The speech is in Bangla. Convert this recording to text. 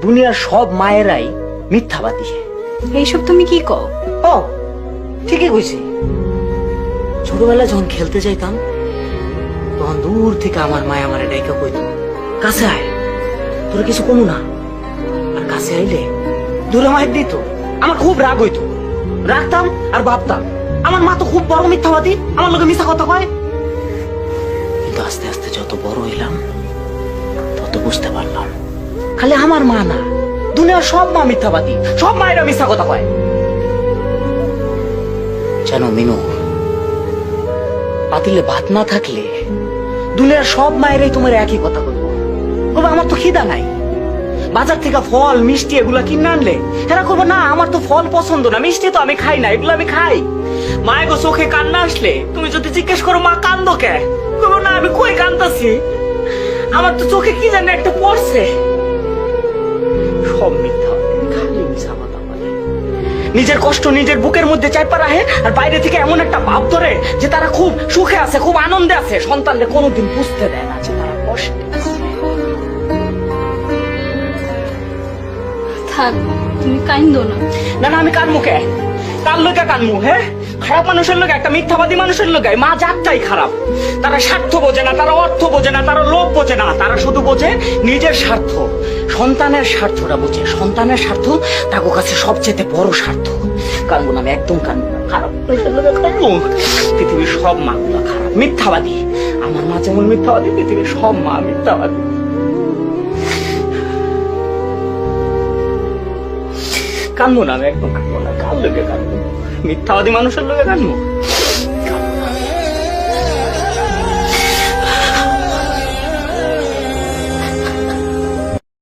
দুনিয়ার সব মায়েরাই মিথ্যাবাদী। এইসব তুমি কি কও? ও ঠিকই কইছি। ছোটবেলায় যখন খেলতে যাইতাম তখন দূর থেকে আমার মায় আমারে ডাইকা কইতো, কাছে আয়, তোরা কিছু কমু না। আর কাছে আইলে দূরে মায়ের দিত। আমার খুব রাগ হইতো, রাখতাম আর ভাবতাম আমার মা তো খুব বড় মিথ্যাবাদী, আমার লোকে মিথ্যা কথা কয়। কিন্তু আস্তে আস্তে যত বড় হইলাম তত বুঝতে পারলাম খালি আমার মা না, দুনিয়ার সব মা মিথ্যাবাদী, সব মায়েরা মিথ্যা কথা কয়। জানো মিনু, পাতিলে ভাত না থাকলে দুনিয়ার সব মায়েরাই তোমার একই কথা বলবো, বলবো আমার তো খিদা নাই। বাজার থেকে ফল মিষ্টি এগুলা কিনে আনলে এরা করবো না আমার তো ফল পছন্দ না, মিষ্টি তো আমি খাই না, এগুলো আমি খাই। মায়ের গো চোখে কান্না আসলে তুমি যদি জিজ্ঞেস করো মা কান্দো কে, করবো না আমি কই কান্দাছি, আমার তো চোখে কি জানি একটা পড়ছে। সব মিথ্যা, খালি মিথ্যা কথা বলে। নিজের কষ্ট নিজের বুকের মধ্যে চাইপা রাখে আর বাইরে থেকে এমন একটা ভাব ধরে যে তারা খুব সুখে আছে, খুব আনন্দে আছে, সন্তানদের কোনোদিন বুঝতে দেয় না যে তারা কষ্টে আছে। থাক, তুমি কাইন্দো না। না না আমি কানমু কে, কার লোকে কানমু? হ্যাঁ, খারাপ মানুষের লোকে, একটা মিথ্যাবাদী মানুষের লোকে মা জাতটাই খারাপ। তারা স্বার্থ বোঝে না, তারা অর্থ বোঝে না, তারা লোভ বোঝে না, তারা শুধু বোঝে নিজের স্বার্থ, সন্তানের স্বার্থটা বোঝে। সন্তানের স্বার্থ তার কাছে সবচেয়ে বড় স্বার্থ। কানবো না আমি, একদম কানবো না। খারাপ মানুষের লোকে কানবো? পৃথিবীর সব মা গুলা খারাপ, মিথ্যাবাদী। আমার মা যেমন মিথ্যাবাদী, পৃথিবীর সব মা মিথ্যাবাদী। কানবো না আমি, একদম কানবো না। কার লোকে কানবো? মিথ্যাবাদী মানুষের লোকে কানবো?